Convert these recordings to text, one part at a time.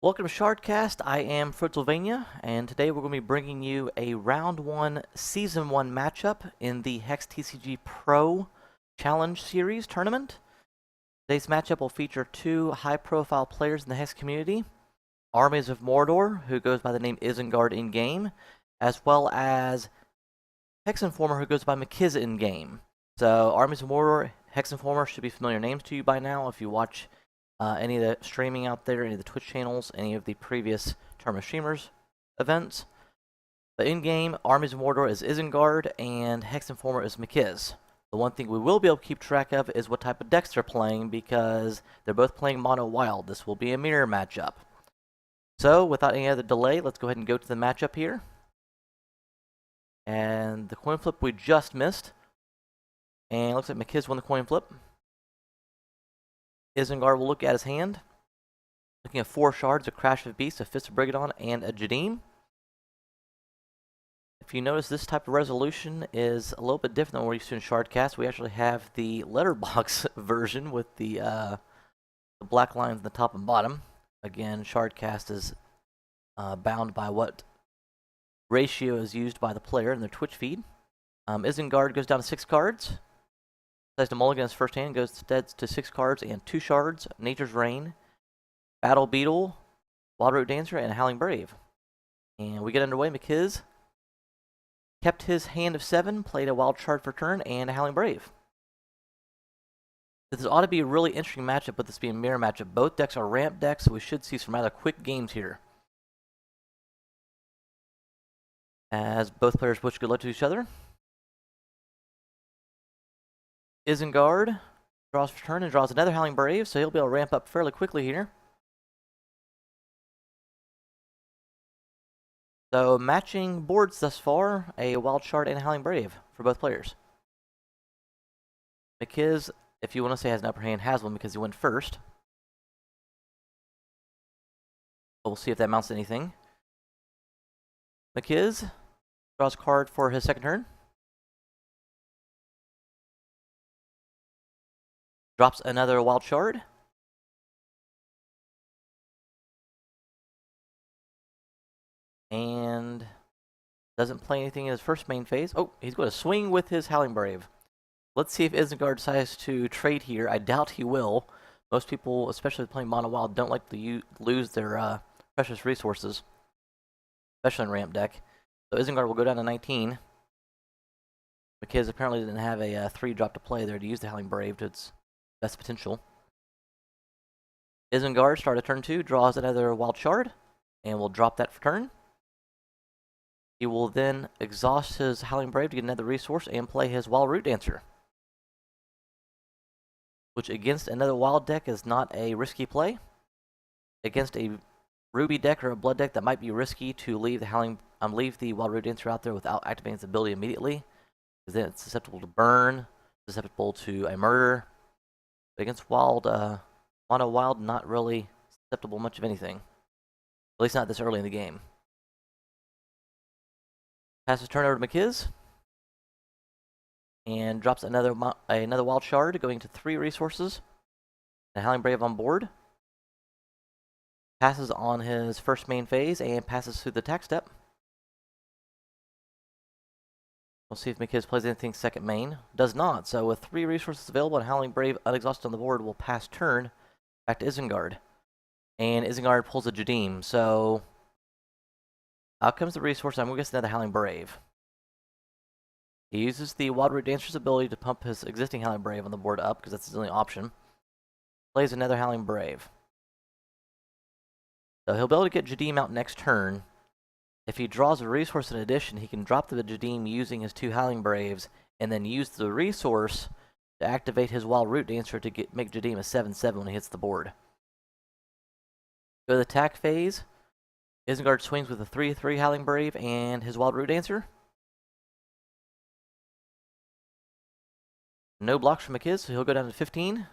Welcome to Shardcast. I am Fritzylvania, and today we're going to be bringing you a Round 1 Season 1 matchup in the HexTCGPro Challenge Series tournament. Today's matchup will feature two high-profile players in the Hex community, Armies of Mordor, who goes by the name Isengard in-game, as well as Hex Informer, who goes by McKizz in-game. So, Armies of Mordor, Hex Informer should be familiar names to you by now if you watch any of the streaming out there, any of the Twitch channels, any of the previous Tournament Streamers events. But in-game, Armies of Mordor is Isengard, and Hex Informer is McKizz. The one thing we will be able to keep track of is what type of decks they're playing, because they're both playing Mono Wild. This will be a mirror matchup. So, without any other delay, let's go ahead and go to the matchup here. And the coin flip we just missed. And it looks like McKizz won the coin flip. Isengard will look at his hand, looking at 4 shards, a Crash of Beasts, a Fist of Brigadon, and a Jadim. If you notice, this type of resolution is a little bit different than what we're used to in Shardcast. We actually have the letterbox version with the black lines in the top and bottom. Again, Shardcast is bound by what ratio is used by the player in their Twitch feed. Isengard goes down to 6 cards. Decides to mulligan his first hand, goes instead to 6 cards and 2 shards, Nature's Reign, Battle Beetle, Wildroot Dancer, and Howling Brave. And we get underway. McKizz kept his hand of 7, played a Wild Shard for turn, and a Howling Brave. This ought to be a really interesting matchup, but this being a mirror matchup. Both decks are ramp decks, so we should see some rather quick games here, as both players wish good luck to each other. Isengard draws for turn and draws another Howling Brave, so he'll be able to ramp up fairly quickly here. So, matching boards thus far, a Wild Shard and a Howling Brave for both players. McKizz, if you want to say has an upper hand, has one because he went first. But we'll see if that amounts to anything. McKizz draws a card for his second turn. Drops another Wild Shard. And doesn't play anything in his first main phase. Oh, he's going to swing with his Howling Brave. Let's see if Isengard decides to trade here. I doubt he will. Most people, especially playing Mono Wild, don't like to lose their precious resources, especially in ramp deck. So Isengard will go down to 19. McKizz apparently didn't have a 3-drop to play there to use the Howling Brave to its best potential. Isengard started turn 2, draws another Wild Shard, and will drop that for turn. He will then exhaust his Howling Brave to get another resource and play his Wildroot Dancer, which against another Wild deck is not a risky play. Against a Ruby deck or a Blood deck, that might be risky to leave the Wildroot Dancer out there without activating its ability immediately, because then it's susceptible to burn, susceptible to a murder. But against Mono Wild, not really susceptible much of anything, at least not this early in the game. Passes turn over to McKizz, and drops another Wild Shard, going to 3 resources. And Howling Brave on board. Passes on his first main phase, and passes through the attack step. We'll see if McKizz plays anything second main. Does not, so with 3 resources available and Howling Brave unexhausted on the board, will pass turn back to Isengard. And Isengard pulls a Jadim, so out comes the resource. I'm going to guess another Howling Brave. He uses the Wildroot Dancer's ability to pump his existing Howling Brave on the board up, because that's his only option. Plays another Howling Brave. So he'll be able to get Jadim out next turn. If he draws a resource in addition, he can drop the Jadim using his 2 Howling Braves, and then use the resource to activate his Wildroot Dancer to make Jadim a 7/7 when he hits the board. Go to the attack phase. Isengard swings with a 3/3 Howling Brave and his Wildroot Dancer. No blocks from McKizz, so he'll go down to 15.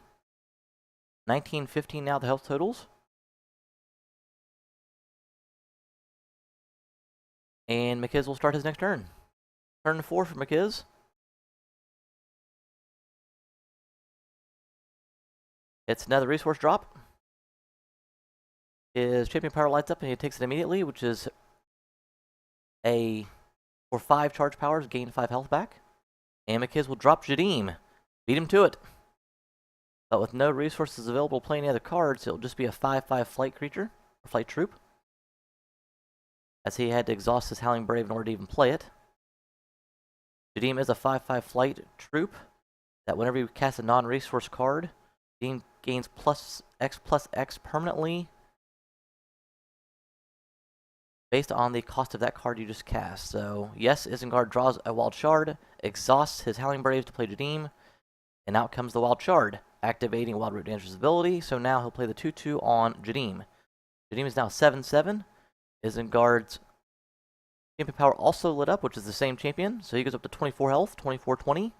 19-15 now, the health totals. And McKizz will start his next turn. Turn 4 for McKizz. It's another resource drop. His champion power lights up and he takes it immediately, which is for 5 charge powers, gain 5 health back. And McKizz will drop Jadeem. Beat him to it. But with no resources available to play any other cards, it'll just be a 5/5 flight creature, or flight troop. As he had to exhaust his Howling Brave in order to even play it. Jadeem is a 5/5 flight troop that whenever you cast a non-resource card, Jadeem gains +X permanently based on the cost of that card you just cast. So, yes, Isengard draws a Wild Shard, exhausts his Howling Braves to play Jadeem, and out comes the Wild Shard, activating Wild Root Dancer's ability, so now he'll play the 2/2 on Jadeem. Jadeem is now 7/7. Isengard's champion power also lit up, which is the same champion, so he goes up to 24 health, 24/20.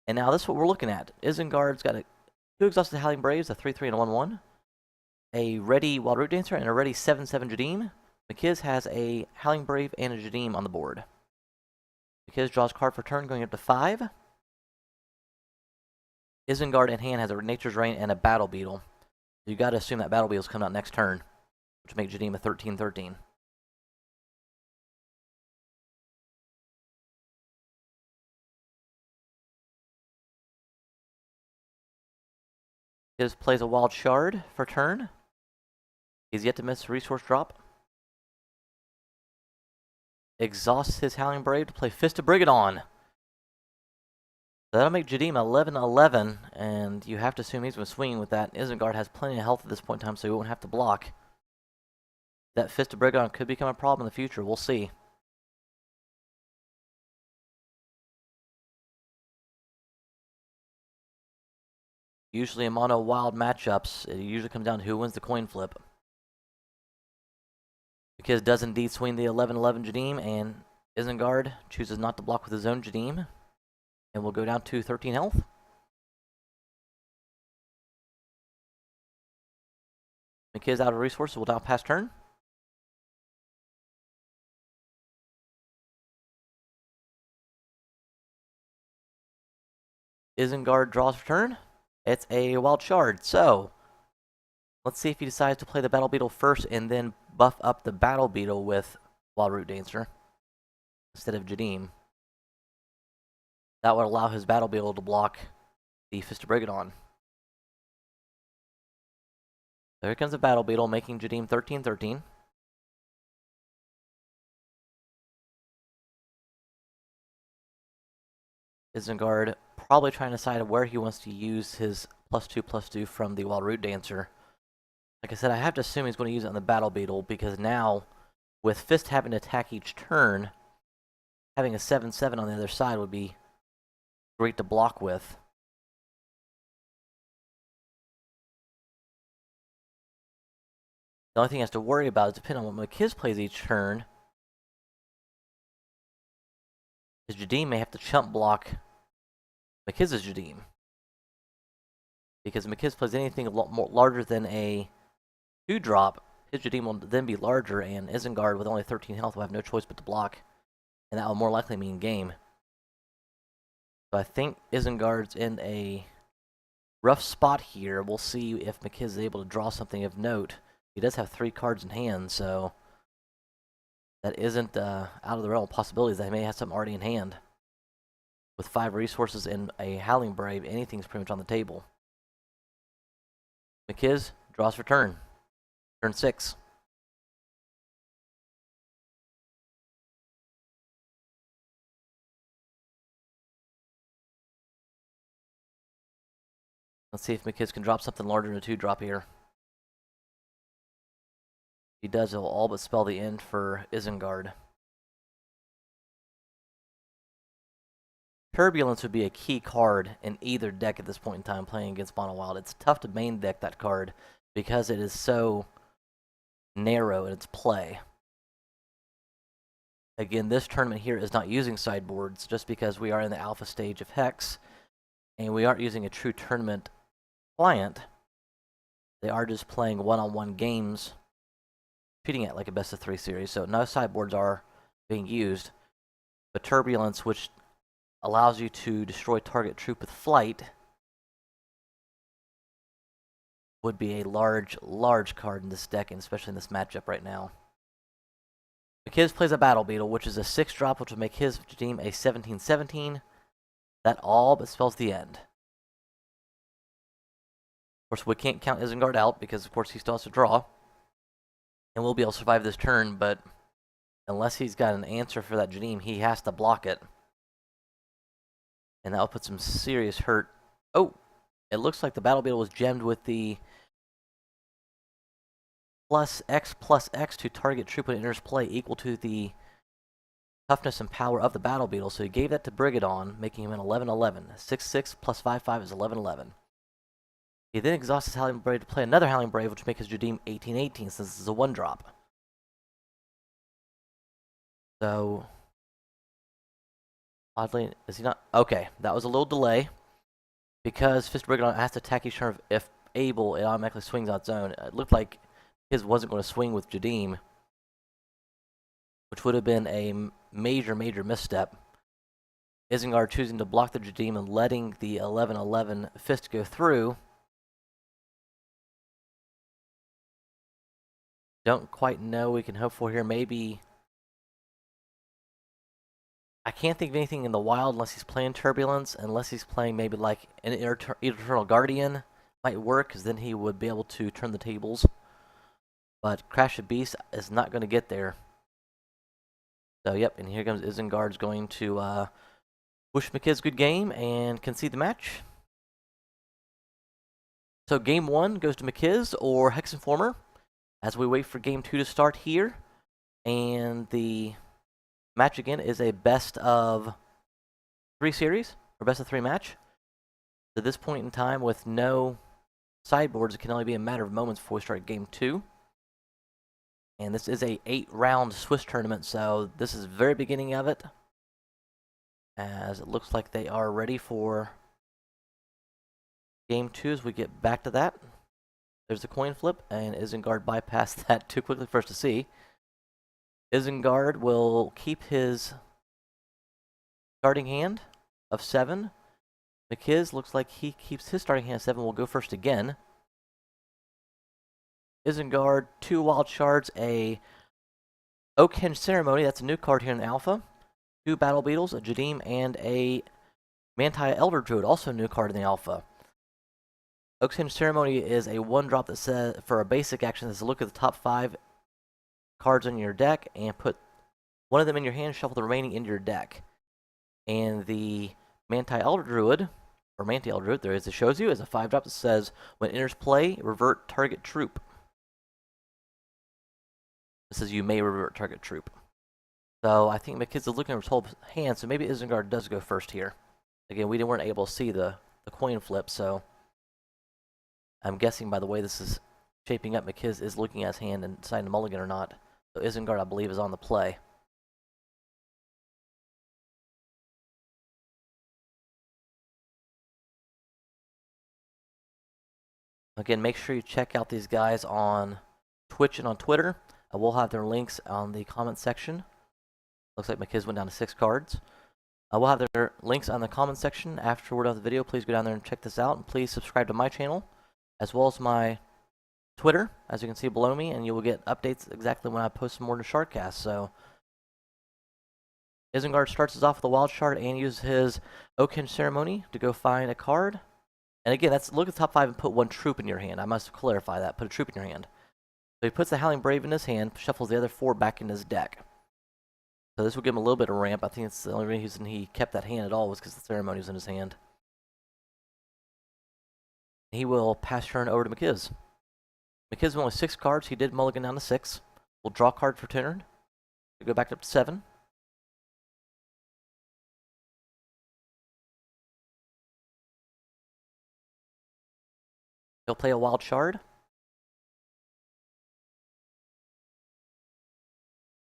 And now this is what we're looking at. Isengard's got 2 exhausted Howling Braves, a 3/3 and a 1/1. A ready Wild Root Dancer and a ready 7/7 Jadeem. McKizz has a Howling Brave and a Jadeem on the board. McKizz draws card for turn, going up to 5. Isengard in hand has a Nature's Reign and a Battle Beetle. You got to assume that Battle Beetle's coming out next turn, which makes Jadeem a 13/13. McKizz plays a Wild Shard for turn. He's yet to miss a resource drop. Exhausts his Howling Brave to play Fist of Brigadon. So that'll make Jadeem 11/11, and you have to assume he's going to swing with that. Isengard has plenty of health at this point in time, so he won't have to block. That Fist of Brigadon could become a problem in the future. We'll see. Usually in mono wild matchups, it usually comes down to who wins the coin flip. McKizz does indeed swing the 11/11 Jadeem, and Isengard chooses not to block with his own Jadeem, and will go down to 13 health. McKizz out of resources will now pass turn. Isengard draws for turn. It's a Wild Shard, so let's see if he decides to play the Battle Beetle first and then buff up the Battle Beetle with Wild Root Dancer instead of Jadeem. That would allow his Battle Beetle to block the Fist of Brigadon. So here comes the Battle Beetle, making Jadeem 13/13. Isengard probably trying to decide where he wants to use his +2/+2 from the Wild Root Dancer. Like I said, I have to assume he's going to use it on the Battle Beetle, because now, with Fist having to attack each turn, having a 7/7 on the other side would be great to block with. The only thing he has to worry about is, depending on what McKizz plays each turn, his Jadeem may have to chump block McKizz's Jadeem. Because McKizz plays anything more larger than a 2-drop, his Jadeem will then be larger, and Isengard with only 13 health will have no choice but to block. And that will more likely mean game. So I think Isengard's in a rough spot here. We'll see if McKizz is able to draw something of note. He does have 3 cards in hand, so that isn't out of the realm of possibilities that he may have something already in hand. With 5 resources and a Howling Brave, anything's pretty much on the table. McKizz draws for turn. Turn 6. Let's see if McKizz can drop something larger than a 2-drop here. If he does, it'll all but spell the end for Isengard. Turbulence would be a key card in either deck at this point in time playing against Mono Wild. It's tough to main deck that card because it is so narrow in its play. Again, this tournament here is not using sideboards just because we are in the alpha stage of Hex, and we aren't using a true tournament client. They are just playing one-on-one games, treating it like a best-of-3 series, so no sideboards are being used. But Turbulence, which allows you to destroy target troop with flight, would be a large card in this deck, and especially in this matchup right now. McKizz plays a Battle Beetle, which is a 6-drop, which will make his team a 17/17. That all but spells the end. Of course, we can't count Isengard out because, of course, he still has to draw. And we'll be able to survive this turn, but unless he's got an answer for that Jadeem, he has to block it. And that'll put some serious hurt. Oh, it looks like the Battle Beetle was gemmed with the +X to target troop when it enters play equal to the toughness and power of the Battle Beetle. So he gave that to Brigadon, making him an 11/11. 6/6 + 5/5 is 11/11. He then exhausts his Howling Brave to play another Howling Brave, which will make his Jadeem 18/18, since this is a 1-drop. So, oddly, is he not? Okay, that was a little delay. Because Fist Brigadon has to attack each turn if able, it automatically swings on its own. It looked like his wasn't going to swing with Jadeem, which would have been a major misstep. Isengard choosing to block the Jadeem and letting the 11/11 Fist go through. Don't quite know what we can hope for here. Maybe... I can't think of anything in the wild unless he's playing Turbulence, unless he's playing maybe like an Eternal Guardian. Might work, because then he would be able to turn the tables. But Crash of Beast is not going to get there. So, yep, and here comes Isengard's going to wish McKizz good game and concede the match. So, game 1 goes to McKizz or Hex Informer as we wait for game 2 to start here. And the match again is a best of 3 series, or best of 3 match. At this point in time, with no sideboards, it can only be a matter of moments before we start game 2. And this is a 8-round Swiss tournament, so this is the very beginning of it. As it looks like they are ready for game 2 as we get back to that. There's the coin flip, and Isengard bypassed that too quickly for us to see. Isengard will keep his starting hand of 7. McKizz looks like he keeps his starting hand of 7. Will go first again. Isengard, 2 wild shards, a Oakhenge Ceremony, that's a new card here in Alpha. 2 Battle Beetles, a Jadeem, and a Manti Elder Druid, also a new card in the Alpha. Oakhenge Ceremony is a 1-drop that says, for a basic action, that says look at the top 5 cards on your deck and put one of them in your hand, shuffle the remaining into your deck. And the Manti Elder Druid, or Manti Elder Druid, there is, it shows you, is a 5-drop that says when it enters play, revert target troop. It says you may revert target troop. So I think McKizz is looking at his whole hand, so maybe Isengard does go first here. Again, we weren't able to see the coin flip, so I'm guessing by the way this is shaping up, McKizz is looking at his hand and deciding to mulligan or not. So Isengard, I believe, is on the play. Again, make sure you check out these guys on Twitch and on Twitter. We'll have their links on the comment section. Looks like McKizz went down to 6 cards. We'll have their links on the comment section after we're done with the video. Please go down there and check this out. And please subscribe to my channel, as well as my Twitter, as you can see below me, and you will get updates exactly when I post some more to Shardcast. So, Isengard starts us off with a wild shard and uses his Oakhenge Ceremony to go find a card. And again, that's look at the top 5 and put 1 troop in your hand. I must clarify that. Put a troop in your hand. So he puts the Howling Brave in his hand, shuffles the other 4 back in his deck. So this will give him a little bit of ramp. I think it's the only reason he kept that hand at all was because the ceremony was in his hand. He will pass turn over to McKizz. McKizz with only 6 cards. He did mulligan down to 6. We'll draw a card for turn. We'll go back up to 7. He'll play a wild shard.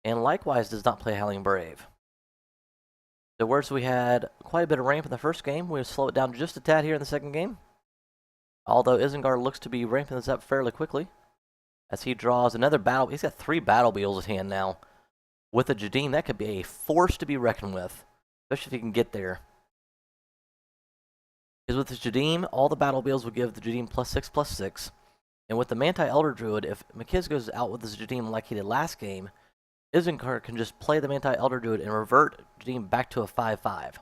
And likewise does not play Howling Brave. So whereas we had quite a bit of ramp in the first game, we'll slow it down just a tad here in the second game. Although Isengard looks to be ramping this up fairly quickly. As he draws another battle. He's got 3 Battle Beetles in hand now. With a Jadeem, that could be a force to be reckoned with. Especially if he can get there. Because with his Jadeem, all the Battle Beetles will give the Jadeem +6/+6. And with the Manti Elder Druid, if McKizz goes out with his Jadim like he did last game, Isengard can just play the Manti Elder Druid and revert Jadim back to a 5/5.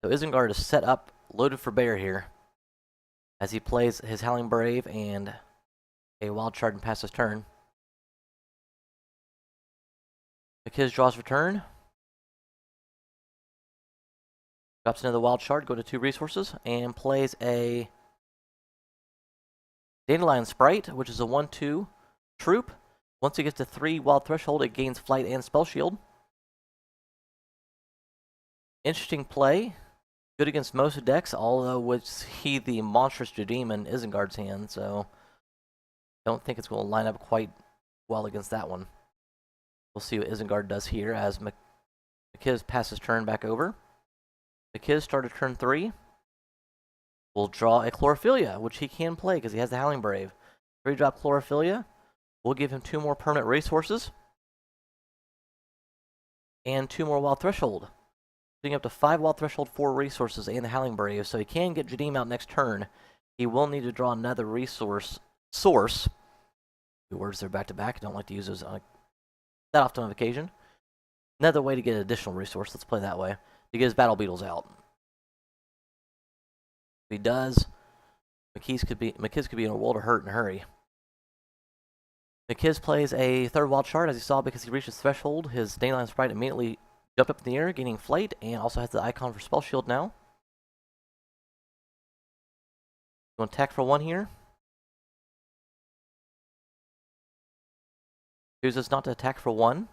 So Isengard is set up, loaded for bear here, as he plays his Howling Brave and a Wild Shard and passes turn. McKizz draws for turn. Drops into the Wild Shard, go to 2 resources, and plays a Dandelion Sprite, which is a 1/2 troop. Once it gets to 3 Wild Threshold, it gains Flight and Spell Shield. Interesting play. Good against most decks, although we see the monstrous Jadim in Isengard's hand, so don't think it's going to line up quite well against that one. We'll see what Isengard does here as McKizz passes turn back over. McKizz started turn 3. We'll draw a Chlorophylla, which he can play because he has the Howling Brave. 3-drop Chlorophylla. We'll give him 2 more permanent resources. And 2 more Wild Threshold. Getting up to 5 Wild Threshold, 4 resources, and the Howling Brave, so he can get Jadim out next turn. He will need to draw another resource source. 2 words there back to back. Don't like to use those on that often on occasion. Another way to get an additional resource. Let's play that way. To get his Battle Beetles out. If he does, McKizz could be in a world of hurt and hurry. McKizz plays a 3rd Wild Shard, as he saw, because he reached his threshold. His Dandelion Sprite immediately jumped up in the air, gaining Flight, and also has the icon for Spell Shield now. Going to attack for 1 here. Chooses not to attack for 1.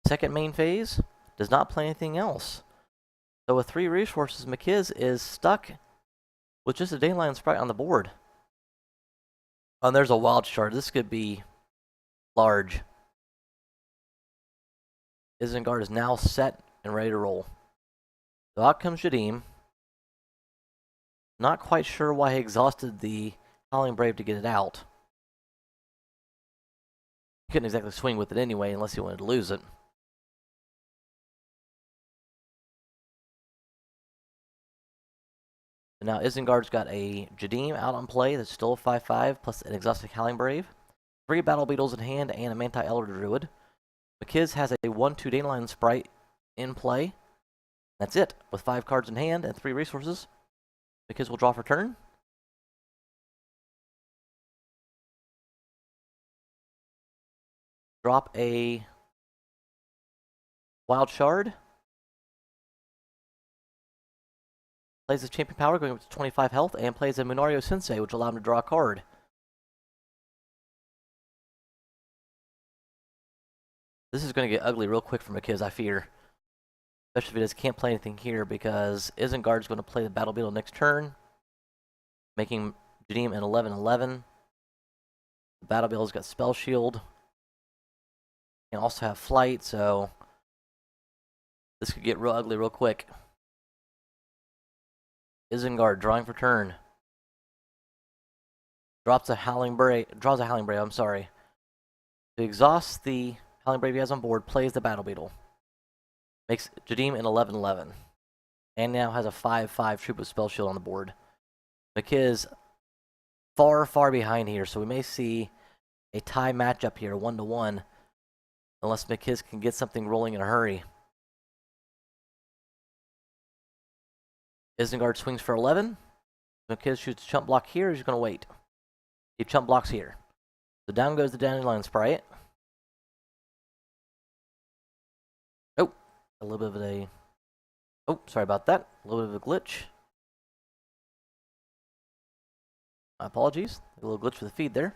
Second main phase, does not play anything else. So with 3 resources, McKizz is stuck with just a Dandelion Sprite on the board. Oh, and there's a Wild Shard. This could be large. Isengard is now set and ready to roll. So out comes Jadim. Not quite sure why he exhausted the Howling Brave to get it out. He couldn't exactly swing with it anyway unless he wanted to lose it. And now Isengard's got a Jadim out on play that's still a 5/5 plus an exhausted Howling Brave. 3 Battle Beetles in hand and a Manti Elder Druid. McKizz has a 1/2 Dandelion Sprite in play. That's it, with 5 cards in hand and 3 resources. McKizz will draw for turn. Drop a Wild Shard. Plays his Champion Power, going up to 25 health, and plays a Munario Sensei, which will allow him to draw a card. This is going to get ugly real quick for McKizz, I fear. Especially if he just can't play anything here, because Isengard's going to play the Battle Beetle next turn, making Jadim an 11/11. The Battle Beetle's got Spell Shield. Can also have Flight, so this could get real ugly real quick. Isengard drawing for turn. Draws a Howling Brave, I'm sorry. To exhaust the Howling Brave he has on board, plays the Battle Beetle. Makes Jadim an 11/11. And now has a 5/5 troop with Spell Shield on the board. McKizz far, far behind here, so we may see a tie matchup here, 1-1, unless McKizz can get something rolling in a hurry. Isengard swings for 11. McKizz shoots chump block here. He's going to wait. He chump blocks here. So down goes the Dandelion Sprite. Oh, a little bit of a... Oh, sorry about that. A little bit of a glitch. My apologies. A little glitch for the feed there.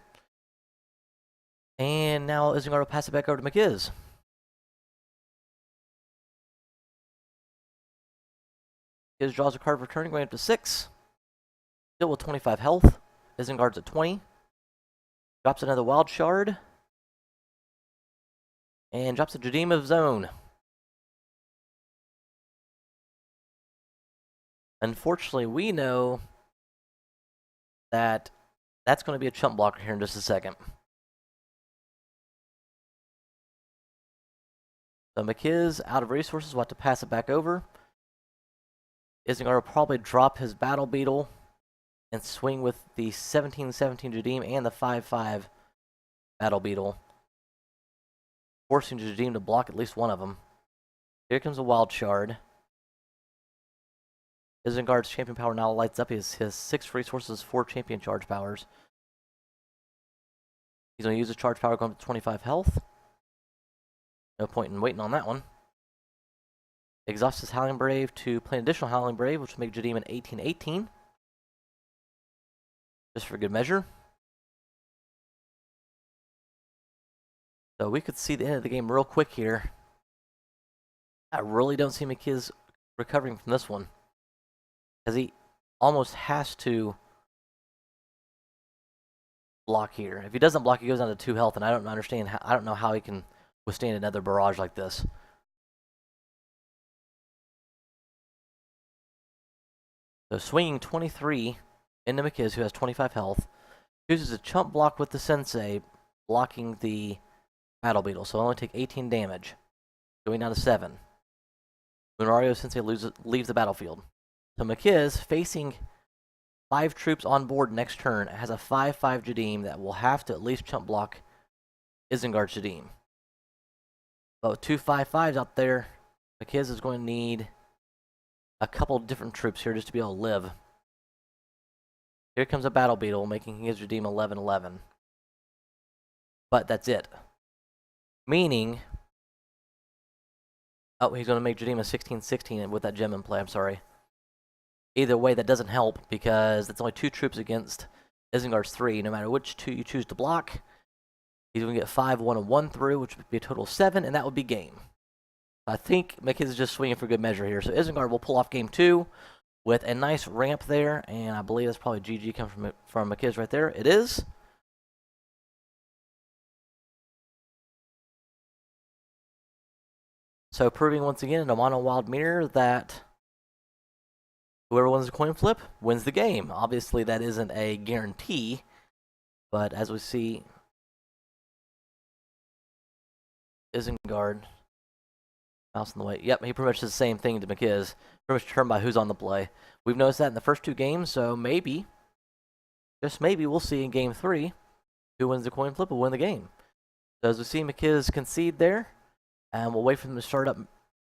And now Isengard will pass it back over to McKizz. McKizz draws a card for turn, going up to 6. Still with 25 health. Isengard's at 20. Drops another Wild Shard. And drops a Jadim of his own. Unfortunately, we know that that's going to be a chump blocker here in just a second. So McKizz, out of resources, will have to pass it back over. Isengard will probably drop his Battle Beetle and swing with the 17-17 Jadeem and the 5-5 Battle Beetle, forcing Jadeem to block at least one of them. Here comes a Wild Shard. Isengard's champion power now lights up. He has 6 resources, 4 champion charge powers. He's going to use his charge power going up to 25 health. No point in waiting on that one. Exhausts his Howling Brave to play an additional Howling Brave, which will make Jadeem an 18-18. Just for good measure. So we could see the end of the game real quick here. I really don't see McKizz recovering from this one, because he almost has to block here. If he doesn't block, he goes down to 2 health, and I don't understand. I don't know how he can withstand another barrage like this. So swinging 23 into McKizz, who has 25 health, chooses a chump block with the Sensei, blocking the Battle Beetle, so only take 18 damage, going down to 7. Lunario Sensei leaves the battlefield. So McKizz, facing 5 troops on board next turn, has a 5-5 Jadeem that will have to at least chump block Isengard Jadeem. But with 2 5-5s out there, McKizz is going to need a couple different troops here just to be able to live. Here comes a Battle Beetle, making his Jadeem 11-11. But that's it. Meaning, oh, he's going to make Jadeem a 16-16 with that gem in play, I'm sorry. Either way, that doesn't help, because that's only 2 troops against Isengard's 3. No matter which 2 you choose to block, he's going to get 5, 1, and 1 through, which would be a total of 7, and that would be game. I think McKizz is just swinging for good measure here. So Isengard will pull off game 2 with a nice ramp there, and I believe that's probably GG coming from McKizz right there. It is. So proving once again in a mono wild mirror that whoever wins the coin flip wins the game. Obviously, that isn't a guarantee, but as we see, Isengard, mouse in the way. Yep, he pretty much does the same thing to McKizz. Pretty much determined by who's on the play. We've noticed that in the first 2 games, so maybe, just maybe, we'll see in game 3 who wins the coin flip will win the game. So as we see McKizz concede there, and we'll wait for them to start up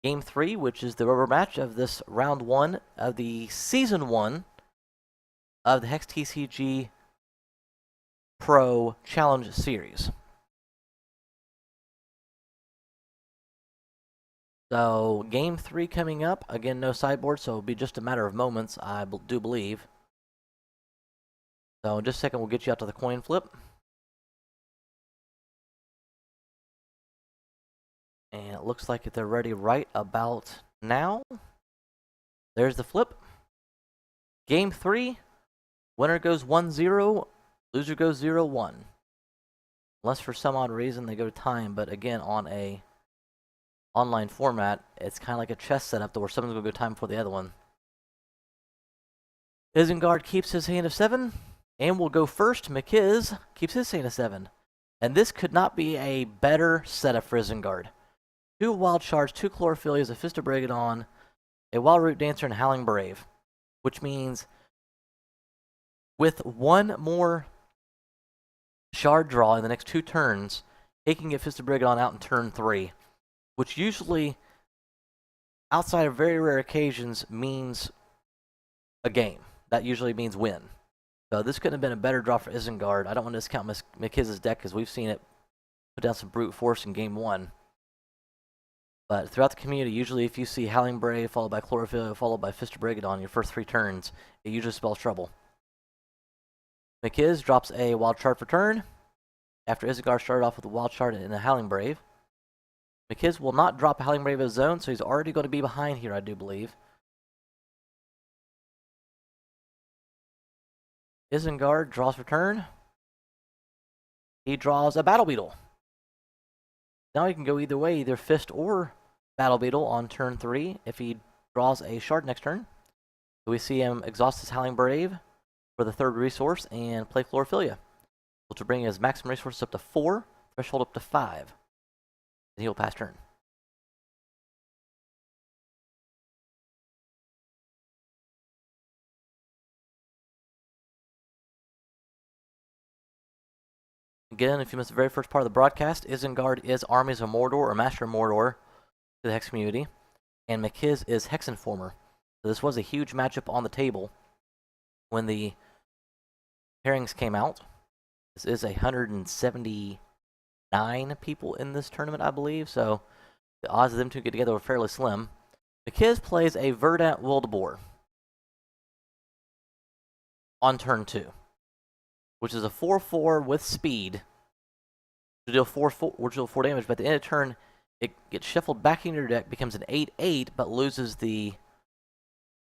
game 3, which is the rubber match of this round 1 of the season 1 of the HexTCGPro Challenge Series. So, game 3 coming up. Again, no sideboard, so it'll be just a matter of moments, I do believe. So, in just a second, we'll get you out to the coin flip. And it looks like they're ready right about now. There's the flip. Game 3. Winner goes 1-0. Loser goes 0-1. Unless for some odd reason they go to time, but again, on a online format, it's kind of like a chess setup where someone's going to go time before the other one. Isengard keeps his hand of 7, and will go first. McKizz keeps his hand of 7. And this could not be a better setup for Isengard. 2 Wild Shards, 2 Chlorophyllias, a Fist of Brigadon, a Wild Root Dancer, and Howling Brave. Which means, with 1 more shard draw in the next 2 turns, he can get Fist of Brigadon out in turn 3. Which usually, outside of very rare occasions, means a game. That usually means win. So this couldn't have been a better draw for Isengard. I don't want to discount McKizz's deck, because we've seen it put down some brute force in game 1. But throughout the community, usually if you see Howling Brave, followed by Chlorophyll, followed by Fist of Brigadon in your first 3 turns, it usually spells trouble. McKizz drops a Wild Shard for turn, after Isengard started off with a Wild Shard and a Howling Brave. McKizz will not drop a Howling Brave of his own, so he's already going to be behind here, I do believe. Isengard draws for turn. He draws a Battle Beetle. Now he can go either way, either Fist or Battle Beetle on turn 3 if he draws a shard next turn. So we see him exhaust his Howling Brave for the 3rd resource and play Chlorophylla, which will bring his maximum resources up to 4, threshold up to 5. And he'll pass turn. Again, if you missed the very first part of the broadcast, Isengard is Armies of Mordor, or Master of Mordor, to the Hex community, and McKizz is Hex Informer. So this was a huge matchup on the table when the pairings came out. This is 179 people in this tournament, I believe, so the odds of them two get together were fairly slim. McKizz plays a Verdant Wildboar on turn 2, which is a 4/4 with speed. To deal 4 damage, but at the end of turn, it gets shuffled back into your deck, becomes an 8/8, but loses the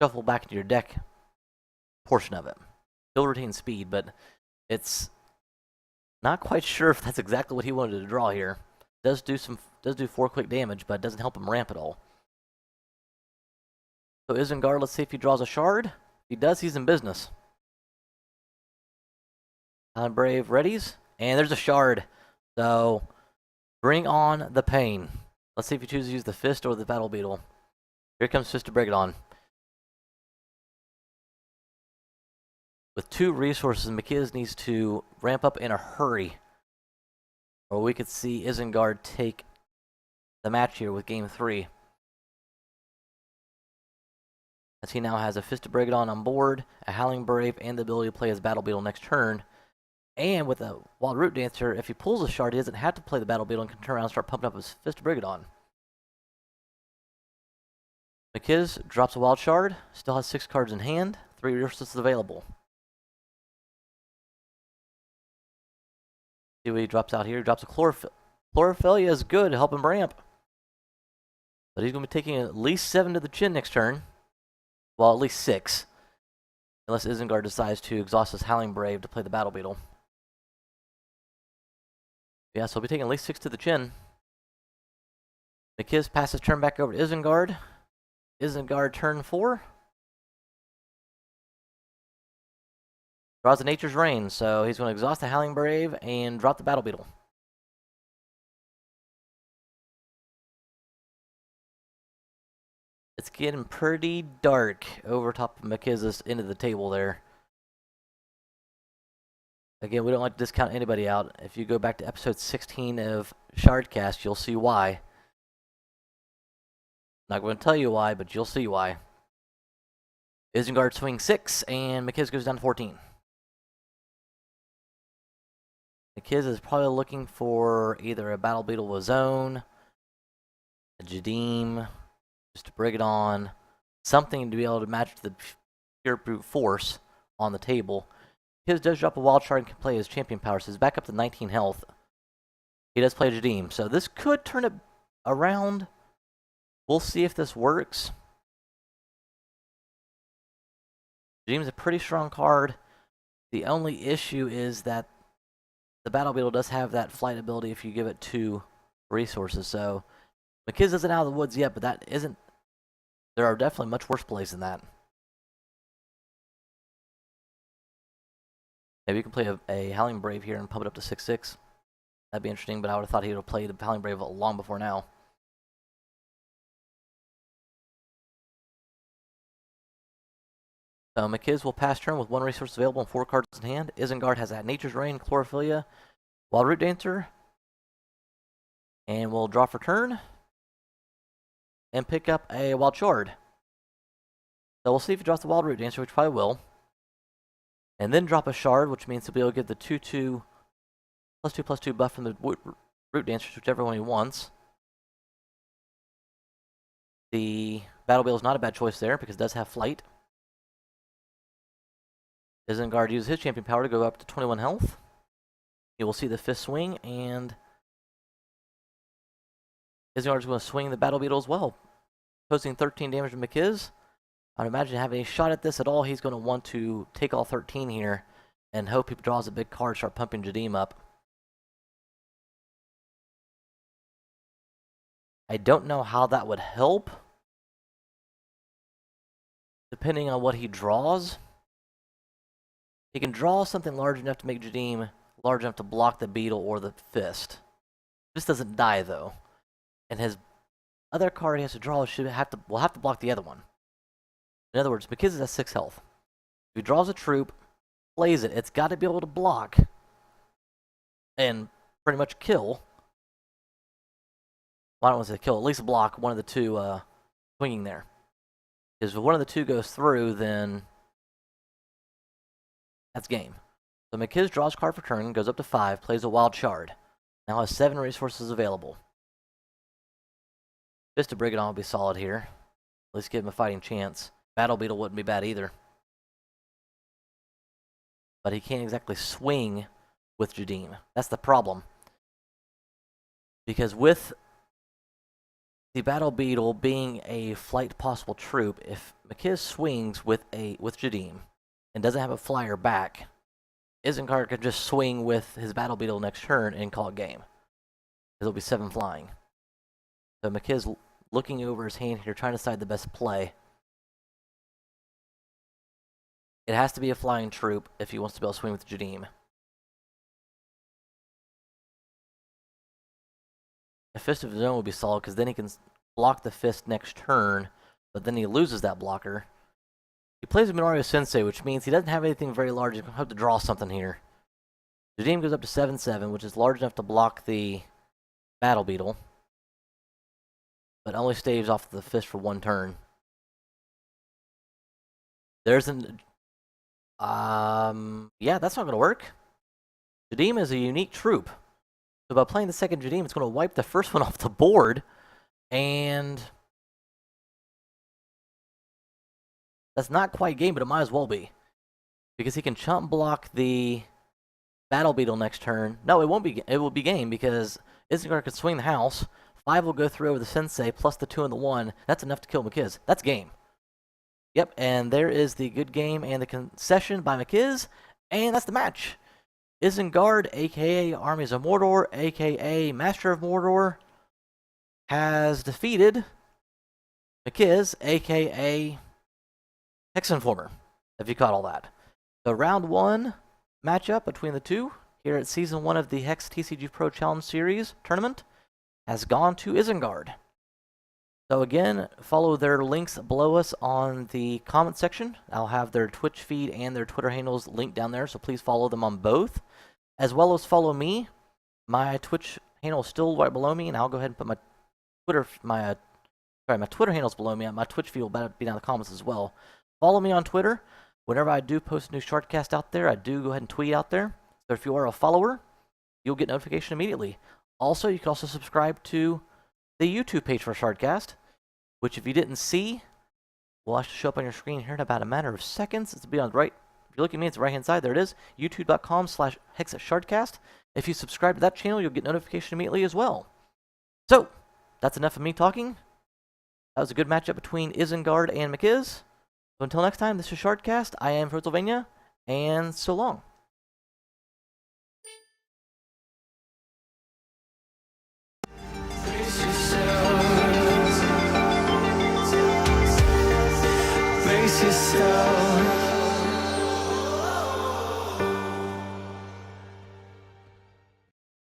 shuffle back into your deck portion of it. Still retains speed, but it's not quite sure if that's exactly what he wanted to draw here. Does do 4 quick damage, but doesn't help him ramp at all. So Isengard, let's see if he draws a shard. If he does, he's in business. Alan Brave readies, and there's a shard. So bring on the pain. Let's see if he chooses to use the Fist or the Battle Beetle. Here comes Fist to break it on. With 2 resources, McKizz needs to ramp up in a hurry, or we could see Isengard take the match here with game 3. As he now has a Fist to break it on board, a Howling Brave, and the ability to play his Battle Beetle next turn. And with a Wild Root Dancer, if he pulls a shard, he doesn't have to play the Battle Beetle and can turn around and start pumping up his Fist to bring it on. McKizz drops a Wild Shard, still has 6 cards in hand, 3 resources available. See what he drops out here. He drops a Chlorophylla is good to help him ramp. But he's going to be taking at least 7 to the chin next turn. Well, at least 6. Unless Isengard decides to exhaust his Howling Brave to play the Battle Beetle. Yeah, so he'll be taking at least 6 to the chin. McKizz passes turn back over to Isengard. Isengard turn 4. Draws the Nature's Rain, so he's going to exhaust the Howling Brave and drop the Battle Beetle. It's getting pretty dark over top of McKizz's end of the table there. Again, we don't like to discount anybody out. If you go back to episode 16 of Shardcast, you'll see why. Not going to tell you why, but you'll see why. Isengard swings 6, and McKizz goes down to 14. McKizz is probably looking for either a Battle Beetle with Zone, a Jadim, just to bring it on, something to be able to match the pure brute force on the table. McKizz does drop a Wild Shard and can play his Champion Power, so he's back up to 19 health. He does play Jadim, so this could turn it around. We'll see if this works. Jadim's a pretty strong card. The only issue is that the Battle Beetle does have that flight ability if you give it 2 resources, so McKizz isn't out of the woods yet, but that isn't... There are definitely much worse plays than that. Maybe you can play a Howling Brave here and pump it up to 6/6. That'd be interesting, but I would have thought he would have played the Howling Brave long before now. So McKizz will pass turn with 1 resource available and 4 cards in hand. Isengard has that Nature's Rain, Chlorophylla, Wild Root Dancer. And we'll draw for turn. And pick up a Wild Shard. So we'll see if he drops the Wild Root Dancer, which probably will. And then drop a Shard, which means he'll be able to get the 2/2 +2/+2 buff from the Root Dancers, whichever one he wants. The Battle Beetle is not a bad choice there, because it does have flight. Isengard uses his Champion Power to go up to 21 health. You will see the Fist swing, and Isengard is going to swing the Battle Beetle as well, posing 13 damage to McKizz. I'd imagine having a shot at this at all, he's going to want to take all 13 here and hope he draws a big card, start pumping Jadim up. I don't know how that would help, depending on what he draws. He can draw something large enough to make Jadim large enough to block the Beetle or the Fist. This doesn't die, though. And his other card he has to draw will have to block the other one. In other words, McKizz has 6 health. If he draws a troop, plays it, it's got to be able to block. and pretty much kill. Well, I don't want to say kill, at least block one of the two swinging there. Because if one of the two goes through, then that's game. So McKizz draws card for turn, goes up to 5, plays a wild shard. Now has 7 resources available. Just to bring it on would be solid here. At least give him a fighting chance. Battle Beetle wouldn't be bad either. But he can't exactly swing with Jadim. That's the problem. Because with the Battle Beetle being a flight possible troop, if McKizz swings with Jadim and doesn't have a flyer back, Isengard can just swing with his Battle Beetle next turn and call it game. It'll be 7 flying. So McKizz looking over his hand here, trying to decide the best play. It has to be a flying troop if he wants to be able to swing with Jadim. A Fist of his own would be solid, because then he can block the fist next turn, but then he loses that blocker. He plays a Minario Sensei, which means he doesn't have anything very large. He's going to have to draw something here. Jadim goes up to 7/7, which is large enough to block the Battle Beetle, but only staves off the fist for 1 turn. There's an... yeah, that's not going to work. Jadim is a unique troop. So by playing the second Jadim, it's going to wipe the first one off the board, and that's not quite game, but it might as well be. Because he can chump block the Battle Beetle next turn. No, it won't be. It will be game, because Isengard can swing the house. 5 will go through over the Sensei, plus the 2 and the 1. That's enough to kill McKizz. That's game. Yep, and there is the good game and the concession by McKizz, and that's the match. Isengard, a.k.a. Armies of Mordor, a.k.a. Master of Mordor, has defeated McKizz, a.k.a. Hexinformer, if you caught all that. So round 1 matchup between the two here at Season 1 of the HexTCGPro Challenge Series tournament has gone to Isengard. So again, follow their links below us on the comment section. I'll have their Twitch feed and their Twitter handles linked down there, so please follow them on both. As well as follow me. My Twitch handle is still right below me, and I'll go ahead and put my Twitter handle's below me. My Twitch feed will be down in the comments as well. Follow me on Twitter. Whenever I do post a new shortcast out there, I do go ahead and tweet out there. So if you are a follower, you'll get notification immediately. Also, you can also subscribe to the YouTube page for Shardcast, which if you didn't see, will actually show up on your screen here in about a matter of seconds. It's be on the right. If you look at me, it's the right-hand side. There it is, youtube.com/HexShardcast. If you subscribe to that channel, you'll get notification immediately as well. So, that's enough of me talking. That was a good matchup between Isengard and McKizz. So until next time, this is Shardcast. I am Pennsylvania, and so long.